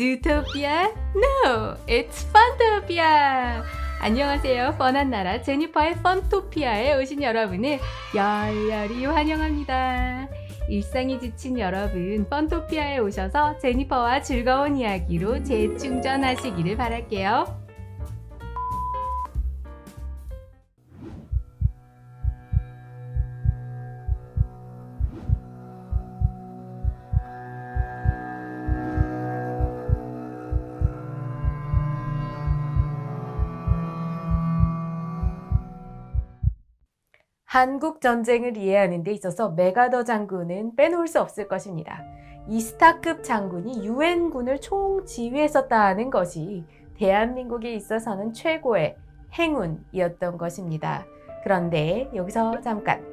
Zootopia? No, it's Funtopia! 안녕하세요. 펀한 나라 제니퍼의 펀토피아에 오신 여러분을 열렬히 환영합니다. 일상이 지친 여러분, 펀토피아에 오셔서 제니퍼와 즐거운 이야기로 재충전하시기를 바랄게요. 한국 전쟁을 이해하는 데 있어서 메가더 장군은 빼놓을 수 없을 것입니다. 이 스타급 장군이 유엔군을 총지휘했었다는 것이 대한민국에 있어서는 최고의 행운이었던 것입니다. 그런데 여기서 잠깐,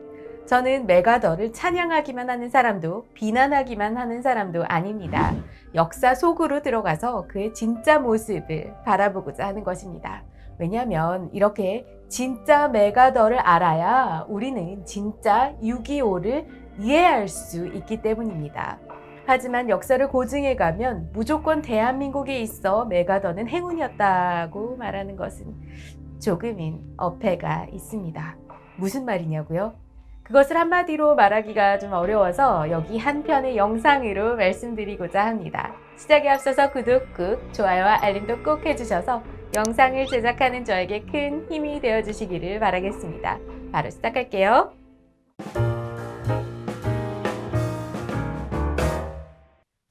저는 메가더를 찬양하기만 하는 사람도 비난하기만 하는 사람도 아닙니다. 역사 속으로 들어가서 그의 진짜 모습을 바라보고자 하는 것입니다. 왜냐하면 이렇게 진짜 메가더를 알아야 우리는 진짜 6.25를 이해할 수 있기 때문입니다. 하지만 역사를 고증해 가면 무조건 대한민국에 있어 메가더는 행운이었다고 말하는 것은 조금은 어폐가 있습니다. 무슨 말이냐고요? 그것을 한마디로 말하기가 좀 어려워서 여기 한 편의 영상으로 말씀드리고자 합니다. 시작에 앞서서 구독 꾹, 좋아요와 알림도 꼭 해주셔서 영상을 제작하는 저에게 큰 힘이 되어주시기를 바라겠습니다. 바로 시작할게요.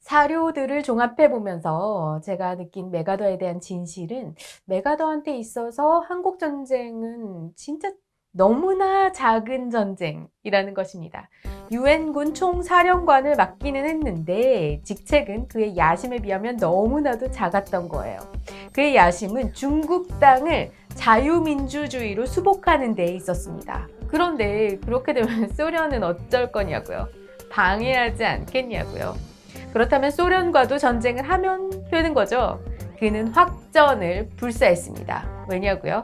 사료들을 종합해보면서 제가 느낀 메가더에 대한 진실은 메가더한테 있어서 한국전쟁은 진짜 너무나 작은 전쟁이라는 것입니다. 유엔군 총사령관을 맡기는 했는데 직책은 그의 야심에 비하면 너무나도 작았던 거예요. 그의 야심은 중국 땅을 자유민주주의로 수복하는 데 있었습니다. 그런데 그렇게 되면 소련은 어쩔 거냐고요? 방해하지 않겠냐고요? 그렇다면 소련과도 전쟁을 하면 되는 거죠. 그는 확전을 불사했습니다. 왜냐고요?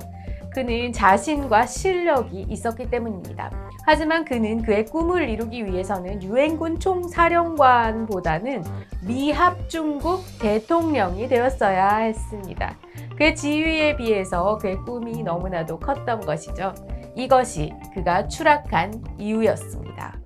그는 자신과 실력이 있었기 때문입니다. 하지만 그는 그의 꿈을 이루기 위해서는 유엔군 총사령관보다는 미합중국 대통령이 되었어야 했습니다. 그의 지위에 비해서 그의 꿈이 너무나도 컸던 것이죠. 이것이 그가 추락한 이유였습니다.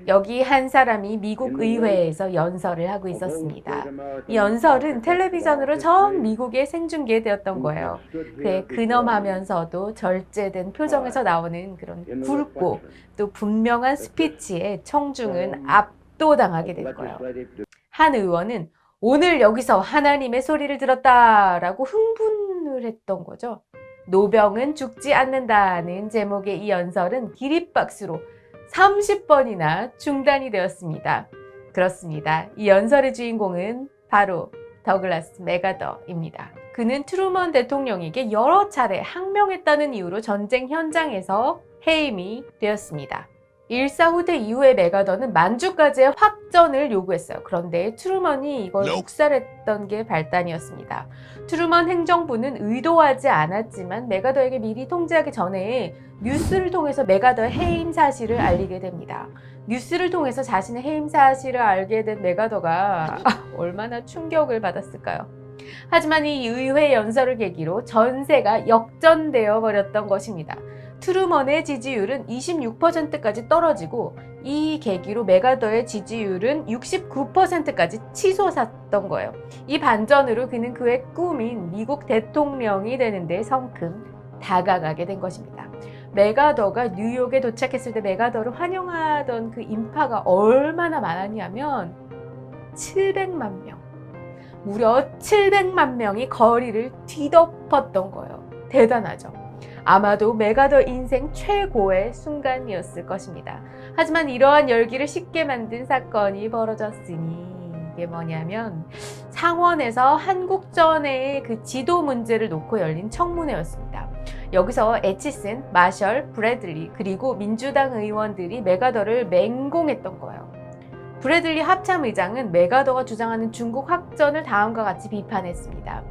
여기 한 사람이 미국 의회에서 연설을 하고 있었습니다. 이 연설은 텔레비전으로 전 미국에 생중계되었던 거예요. 그의 근엄하면서도 절제된 표정에서 나오는 그런 굵고 또 분명한 스피치에 청중은 압도당하게 된 거예요. 한 의원은 오늘 여기서 하나님의 소리를 들었다라고 흥분을 했던 거죠. 노병은 죽지 않는다는 제목의 이 연설은 기립박수로 30번이나 중단이 되었습니다. 그렇습니다. 이 연설의 주인공은 바로 더글라스 메가더입니다. 그는 트루먼 대통령에게 여러 차례 항명했다는 이유로 전쟁 현장에서 해임이 되었습니다. 일사후퇴 이후에 메가더는 만주까지의 확전을 요구했어요. 그런데 트루먼이 이걸 묵살했던 게 발단이었습니다. 트루먼 행정부는 의도하지 않았지만 메가더에게 미리 통지하기 전에 뉴스를 통해서 메가더의 해임 사실을 알리게 됩니다. 뉴스를 통해서 자신의 해임 사실을 알게 된 메가더가 얼마나 충격을 받았을까요? 하지만 이 의회 연설을 계기로 전세가 역전되어 버렸던 것입니다. 트루먼의 지지율은 26%까지 떨어지고 이 계기로 메가더의 지지율은 69%까지 치솟았던 거예요. 이 반전으로 그는 그의 꿈인 미국 대통령이 되는데 성큼 다가가게 된 것입니다. 메가더가 뉴욕에 도착했을 때 메가더를 환영하던 그 인파가 얼마나 많았냐면 700만 명. 무려 700만 명이 거리를 뒤덮었던 거예요. 대단하죠. 아마도 메가더 인생 최고의 순간이었을 것입니다. 하지만 이러한 열기를 식게 만든 사건이 벌어졌으니 이게 뭐냐면 상원에서 한국전의 그 지도 문제를 놓고 열린 청문회였습니다. 여기서 애치슨, 마셜, 브래들리 그리고 민주당 의원들이 메가더를 맹공했던 거예요. 브래들리 합참의장은 메가더가 주장하는 중국 확전을 다음과 같이 비판했습니다.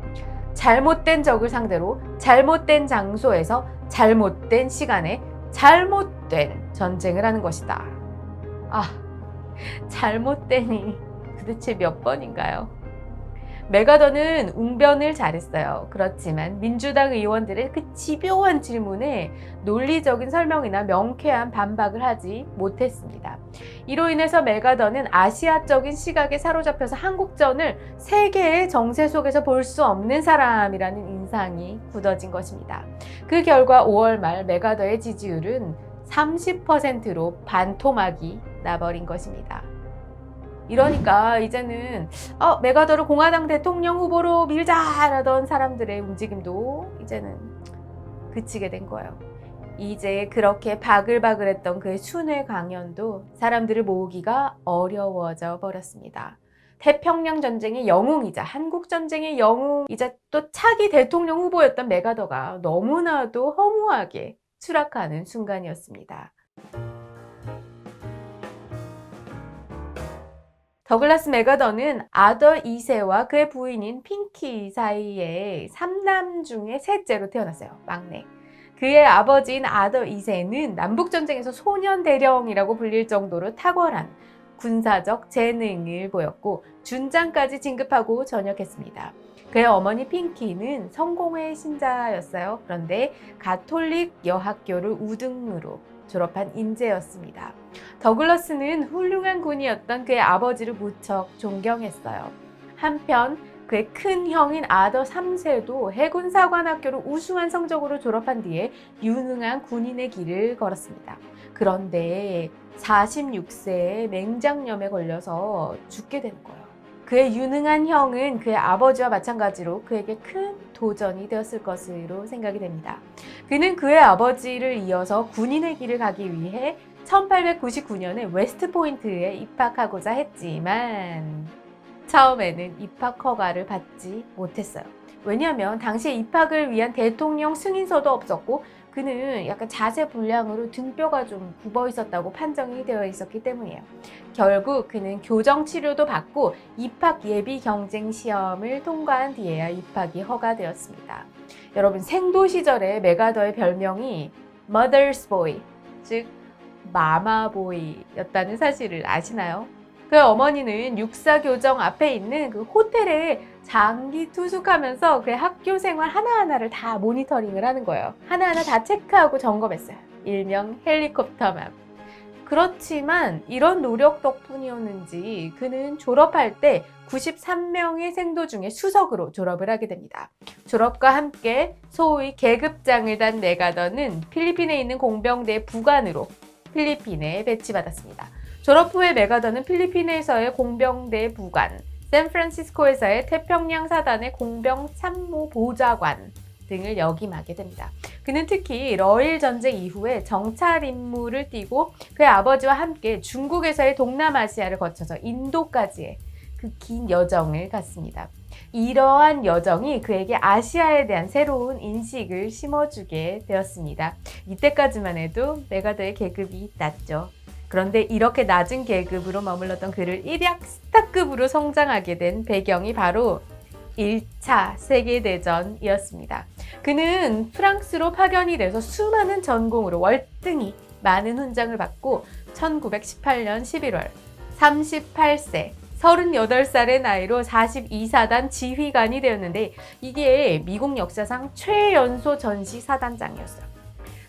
잘못된 적을 상대로 잘못된 장소에서 잘못된 시간에 잘못된 전쟁을 하는 것이다. 아, 잘못된이 도대체 몇 번인가요? 메가더는 웅변을 잘했어요. 그렇지만 민주당 의원들의 그 집요한 질문에 논리적인 설명이나 명쾌한 반박을 하지 못했습니다. 이로 인해서 메가더는 아시아적인 시각에 사로잡혀서 한국전을 세계의 정세 속에서 볼 수 없는 사람이라는 인상이 굳어진 것입니다. 그 결과 5월 말 메가더의 지지율은 30%로 반토막이 나버린 것입니다. 이러니까 이제는 메가더를 공화당 대통령 후보로 밀자라던 사람들의 움직임도 이제는 그치게 된 거예요. 이제 그렇게 바글바글했던 그의 순회 강연도 사람들을 모으기가 어려워져 버렸습니다. 태평양 전쟁의 영웅이자 한국 전쟁의 영웅이자 또 차기 대통령 후보였던 메가더가 너무나도 허무하게 추락하는 순간이었습니다. 더글라스 메가더는 아더 2세와 그의 부인인 핑키 사이에 3남 중에 셋째로 태어났어요. 막내. 그의 아버지인 아더 2세는 남북전쟁에서 소년 대령이라고 불릴 정도로 탁월한 군사적 재능을 보였고 준장까지 진급하고 전역했습니다. 그의 어머니 핑키는 성공회 신자였어요. 그런데 가톨릭 여학교를 우등으로 졸업한 인재였습니다. 더글러스는 훌륭한 군이었던 그의 아버지를 무척 존경했어요. 한편 그의 큰 형인 아더 3세도 해군사관학교를 우수한 성적으로 졸업한 뒤에 유능한 군인의 길을 걸었습니다. 그런데 46세에 맹장염에 걸려서 죽게 되는 거예요. 그의 유능한 형은 그의 아버지와 마찬가지로 그에게 큰 도전이 되었을 것으로 생각이 됩니다. 그는 그의 아버지를 이어서 군인의 길을 가기 위해 1899년에 웨스트포인트에 입학하고자 했지만 처음에는 입학 허가를 받지 못했어요. 왜냐하면 당시에 입학을 위한 대통령 승인서도 없었고 그는 약간 자세불량으로 등뼈가 좀 굽어 있었다고 판정이 되어 있었기 때문이에요. 결국 그는 교정 치료도 받고 입학 예비 경쟁 시험을 통과한 뒤에야 입학이 허가되었습니다. 여러분, 생도 시절에 메가더의 별명이 Mother's Boy, 즉 마마보이였다는 사실을 아시나요? 그 어머니는 육사교정 앞에 있는 그 호텔에 장기 투숙하면서 그의 학교 생활 하나하나를 다 모니터링을 하는 거예요. 하나하나 다 체크하고 점검했어요. 일명 헬리콥터맘. 그렇지만 이런 노력 덕분이었는지 그는 졸업할 때 93명의 생도 중에 수석으로 졸업을 하게 됩니다. 졸업과 함께 소위 계급장을 단 메가더는 필리핀에 있는 공병대 부관으로 필리핀에 배치받았습니다. 졸업 후에 메가더는 필리핀에서의 공병대 부관, 샌프란시스코에서의 태평양 사단의 공병 참모 보좌관 등을 역임하게 됩니다. 그는 특히 러일 전쟁 이후에 정찰 임무를 띠고 그의 아버지와 함께 중국에서의 동남아시아를 거쳐서 인도까지의 그 긴 여정을 갔습니다. 이러한 여정이 그에게 아시아에 대한 새로운 인식을 심어주게 되었습니다. 이때까지만 해도 메가더의 계급이 낮죠. 그런데 이렇게 낮은 계급으로 머물렀던 그를 일약 스타급으로 성장하게 된 배경이 바로 1차 세계대전이었습니다. 그는 프랑스로 파견이 돼서 수많은 전공으로 월등히 많은 훈장을 받고 1918년 11월 38세 38살의 나이로 42사단 지휘관이 되었는데 이게 미국 역사상 최연소 전시 사단장이었어요.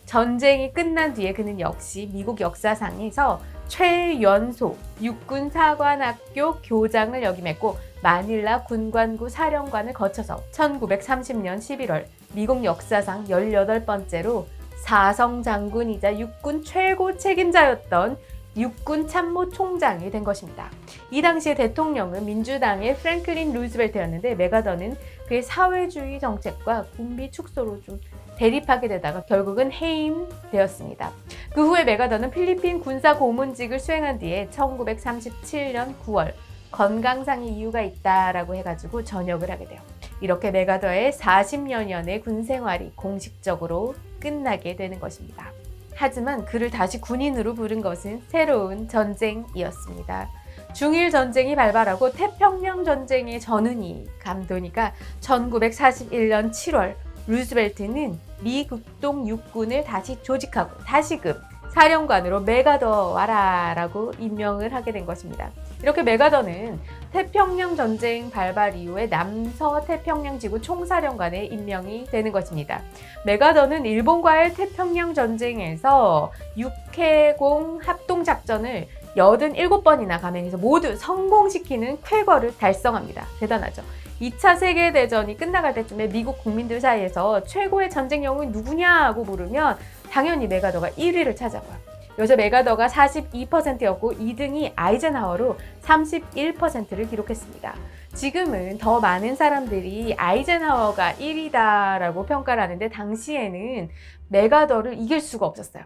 전쟁이 끝난 뒤에 그는 역시 미국 역사상에서 최연소 육군사관학교 교장을 역임했고 마닐라 군관구 사령관을 거쳐서 1930년 11월 미국 역사상 18번째로 사성장군이자 육군 최고 책임자였던 육군 참모총장이 된 것입니다. 이 당시의 대통령은 민주당의 프랭클린 루즈벨트였는데 메가더는 그의 사회주의 정책과 군비 축소로 좀 대립하게 되다가 결국은 해임되었습니다. 그 후에 메가더는 필리핀 군사 고문직을 수행한 뒤에 1937년 9월 건강상의 이유가 있다라고 해가지고 전역을 하게 돼요. 이렇게 메가더의 40여 년의 군 생활이 공식적으로 끝나게 되는 것입니다. 하지만 그를 다시 군인으로 부른 것은 새로운 전쟁이었습니다. 중일 전쟁이 발발하고 태평양 전쟁의 전운이 감도니까 1941년 7월 루즈벨트는 미 극동 육군을 다시 조직하고 다시금 사령관으로 메가더 와라라고 임명을 하게 된 것입니다. 이렇게 메가더는 태평양 전쟁 발발 이후에 남서태평양 지구 총사령관에 임명이 되는 것입니다. 메가더는 일본과의 태평양 전쟁에서 육해공 합동작전을 87번이나 감행해서 모두 성공시키는 쾌거를 달성합니다. 대단하죠. 2차 세계대전이 끝나갈 때쯤에 미국 국민들 사이에서 최고의 전쟁 영웅이 누구냐고 물으면 당연히 메가더가 1위를 차지하고요. 여기서 메가더가 42%였고 2등이 아이젠하워로 31%를 기록했습니다. 지금은 더 많은 사람들이 아이젠하워가 1위다라고 평가를 하는데 당시에는 메가더를 이길 수가 없었어요.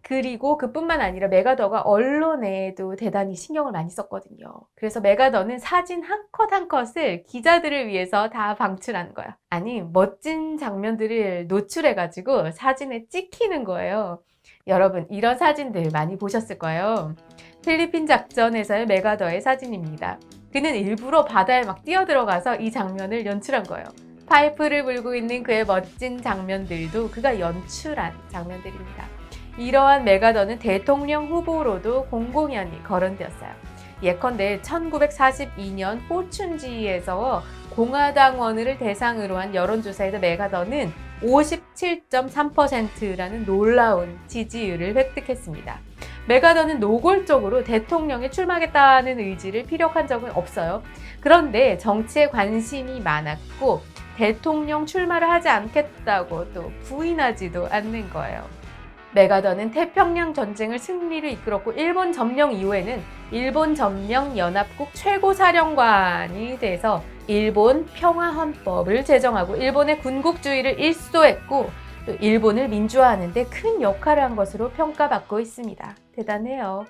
그리고 그뿐만 아니라 메가더가 언론에도 대단히 신경을 많이 썼거든요. 그래서 메가더는 사진 한 컷 한 컷을 기자들을 위해서 다 방출하는 거야. 아니, 멋진 장면들을 노출해가지고 사진에 찍히는 거예요. 여러분, 이런 사진들 많이 보셨을 거예요. 필리핀 작전에서의 메가더의 사진입니다. 그는 일부러 바다에 막 뛰어들어가서 이 장면을 연출한 거예요. 파이프를 불고 있는 그의 멋진 장면들도 그가 연출한 장면들입니다. 이러한 메가더는 대통령 후보로도 공공연히 거론되었어요. 예컨대 1942년 포춘지에서 공화당원을 대상으로 한 여론조사에서 메가더는 57.3%라는 놀라운 지지율을 획득했습니다. 메가더는 노골적으로 대통령에 출마하겠다는 의지를 피력한 적은 없어요. 그런데 정치에 관심이 많았고 대통령 출마를 하지 않겠다고 또 부인하지도 않는 거예요. 메가더는 태평양 전쟁을 승리를 이끌었고 일본 점령 이후에는 일본 점령 연합국 최고사령관이 돼서 일본 평화헌법을 제정하고 일본의 군국주의를 일소했고 또 일본을 민주화하는 데 큰 역할을 한 것으로 평가받고 있습니다. 대단해요.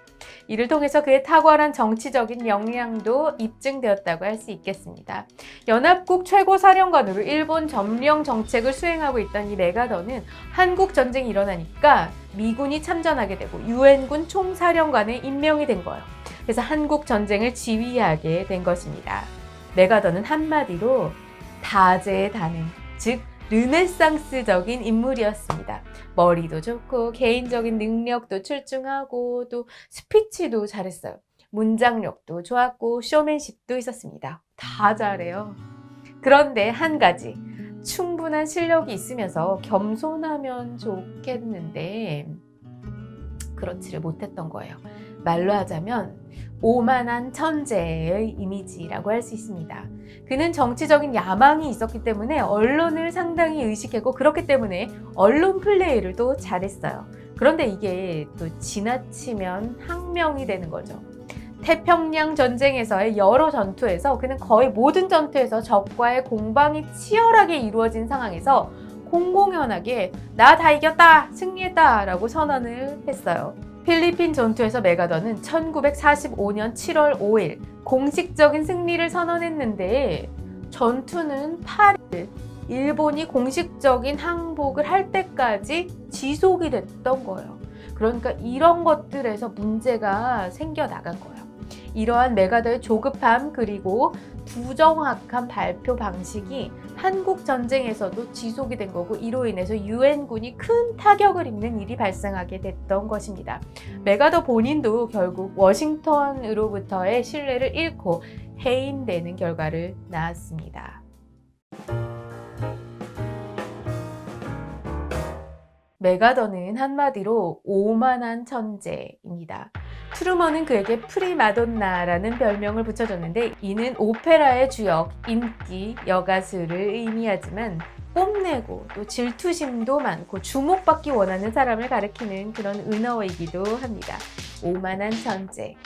이를 통해서 그의 탁월한 정치적인 역량도 입증되었다고 할 수 있겠습니다. 연합국 최고사령관으로 일본 점령 정책을 수행하고 있던 이 메가더는 한국 전쟁이 일어나니까 미군이 참전하게 되고 유엔군 총사령관에 임명이 된 거예요. 그래서 한국 전쟁을 지휘하게 된 것입니다. 메가더는 한마디로 다재의 다능, 즉 르네상스적인 인물이었습니다. 머리도 좋고 개인적인 능력도 출중하고 또 스피치도 잘했어요. 문장력도 좋았고 쇼맨십도 있었습니다. 다 잘해요. 그런데 한 가지, 충분한 실력이 있으면서 겸손하면 좋겠는데 그렇지를 못했던 거예요. 말로 하자면 오만한 천재의 이미지라고 할 수 있습니다. 그는 정치적인 야망이 있었기 때문에 언론을 상당히 의식했고 그렇기 때문에 언론 플레이를 또 잘했어요. 그런데 이게 또 지나치면 항명이 되는 거죠. 태평양 전쟁에서의 여러 전투에서 그는 거의 모든 전투에서 적과의 공방이 치열하게 이루어진 상황에서 공공연하게 나 다 이겼다, 승리했다 라고 선언을 했어요. 필리핀 전투에서 메가더는 1945년 7월 5일 공식적인 승리를 선언했는데 전투는 8일 일본이 공식적인 항복을 할 때까지 지속이 됐던 거예요. 그러니까 이런 것들에서 문제가 생겨나간 거예요. 이러한 메가더의 조급함 그리고 부정확한 발표 방식이 한국 전쟁에서도 지속이 된 거고 이로 인해서 유엔군이 큰 타격을 입는 일이 발생하게 됐던 것입니다. 메가더 본인도 결국 워싱턴으로부터의 신뢰를 잃고 해임되는 결과를 낳았습니다. 메가더는 한마디로 오만한 천재입니다. 트루먼은 그에게 프리마돈나라는 별명을 붙여줬는데 이는 오페라의 주역, 인기, 여가수를 의미하지만 뽐내고 또 질투심도 많고 주목받기 원하는 사람을 가리키는 그런 은어이기도 합니다. 오만한 천재.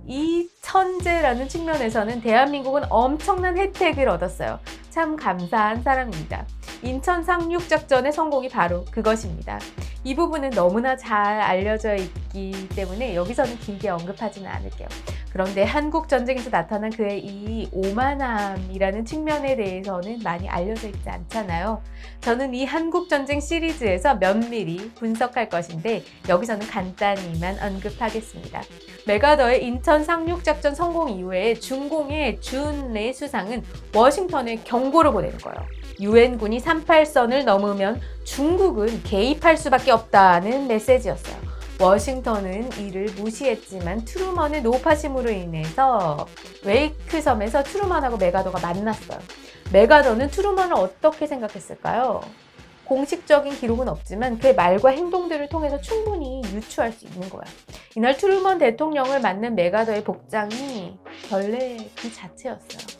이 천재라는 측면에서는 대한민국은 엄청난 혜택을 얻었어요. 참 감사한 사람입니다. 인천 상륙작전의 성공이 바로 그것입니다. 이 부분은 너무나 잘 알려져 있기 때문에 여기서는 길게 언급하지는 않을게요. 그런데 한국전쟁에서 나타난 그의 이 오만함이라는 측면에 대해서는 많이 알려져 있지 않잖아요. 저는 이 한국전쟁 시리즈에서 면밀히 분석할 것인데 여기서는 간단히만 언급하겠습니다. 메가더의 인천 상륙작전 성공 이후에 중공의 준레 수상은 워싱턴에 경고를 보내는 거예요. 유엔군이 38선을 넘으면 중국은 개입할 수밖에 없다는 메시지였어요. 워싱턴은 이를 무시했지만 트루먼의 노파심으로 인해서 웨이크 섬에서 트루먼하고 메가더가 만났어요. 메가더는 트루먼을 어떻게 생각했을까요? 공식적인 기록은 없지만 그의 말과 행동들을 통해서 충분히 유추할 수 있는 거야. 이날 트루먼 대통령을 맞는 메가더의 복장이 벌레 그 자체였어요.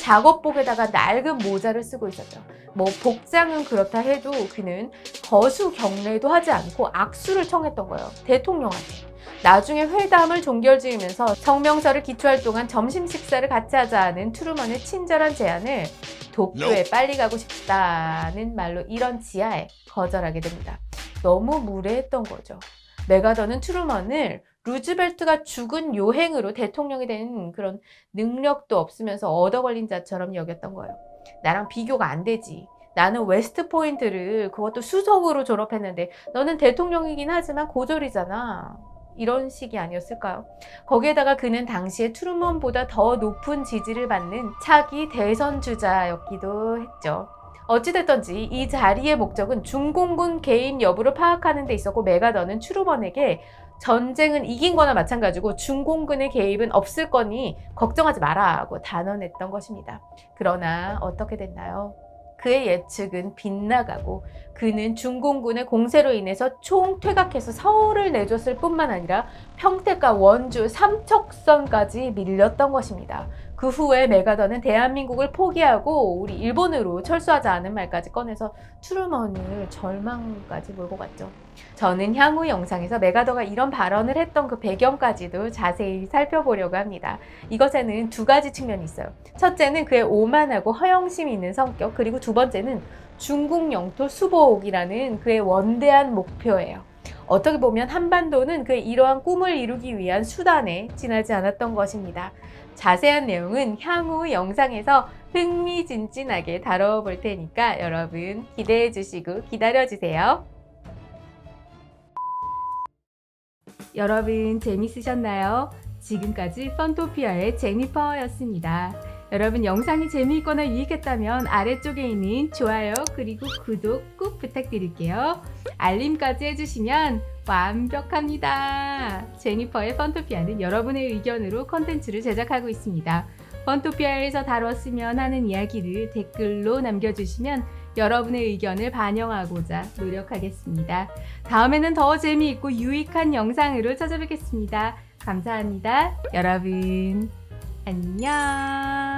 작업복에다가 낡은 모자를 쓰고 있었죠. 뭐 복장은 그렇다 해도 그는 거수 경례도 하지 않고 악수를 청했던 거예요. 대통령한테. 나중에 회담을 종결지으면서 성명서를 기초할 동안 점심 식사를 같이 하자는 트루먼의 친절한 제안을 도쿄에 빨리 가고 싶다는 말로 이런 지하에 거절하게 됩니다. 너무 무례했던 거죠. 메가더는 트루먼을 루즈벨트가 죽은 요행으로 대통령이 된 그런 능력도 없으면서 얻어걸린 자처럼 여겼던 거예요. 나랑 비교가 안 되지. 나는 웨스트포인트를 그것도 수석으로 졸업했는데 너는 대통령이긴 하지만 고졸이잖아. 이런 식이 아니었을까요? 거기에다가 그는 당시에 트루먼보다 더 높은 지지를 받는 차기 대선 주자였기도 했죠. 어찌됐든지 이 자리의 목적은 중공군 개입 여부를 파악하는 데 있었고 메가더는 트루먼에게 전쟁은 이긴 거나 마찬가지고 중공군의 개입은 없을 거니 걱정하지 마라고 단언했던 것입니다. 그러나 어떻게 됐나요? 그의 예측은 빗나가고 그는 중공군의 공세로 인해서 총퇴각해서 서울을 내줬을 뿐만 아니라 평택과 원주, 삼척선까지 밀렸던 것입니다. 그 후에 메가더는 대한민국을 포기하고 우리 일본으로 철수하자 않은 말까지 꺼내서 트루먼을 절망까지 몰고 갔죠. 저는 향후 영상에서 메가더가 이런 발언을 했던 그 배경까지도 자세히 살펴보려고 합니다. 이것에는 두 가지 측면이 있어요. 첫째는 그의 오만하고 허영심이 있는 성격, 그리고 두 번째는 중국 영토 수복이라는 그의 원대한 목표예요. 어떻게 보면 한반도는 그의 이러한 꿈을 이루기 위한 수단에 지나지 않았던 것입니다. 자세한 내용은 향후 영상에서 흥미진진하게 다뤄볼 테니까 여러분 기대해 주시고 기다려 주세요. 여러분 재밌으셨나요? 지금까지 펀토피아의 제니퍼였습니다. 여러분 영상이 재미있거나 유익했다면 아래쪽에 있는 좋아요 그리고 구독 꼭 부탁드릴게요. 알림까지 해주시면 완벽합니다. 제니퍼의 펀토피아는 여러분의 의견으로 컨텐츠를 제작하고 있습니다. 펀토피아에서 다뤘으면 하는 이야기를 댓글로 남겨주시면 여러분의 의견을 반영하고자 노력하겠습니다. 다음에는 더 재미있고 유익한 영상으로 찾아뵙겠습니다. 감사합니다. 여러분 안녕.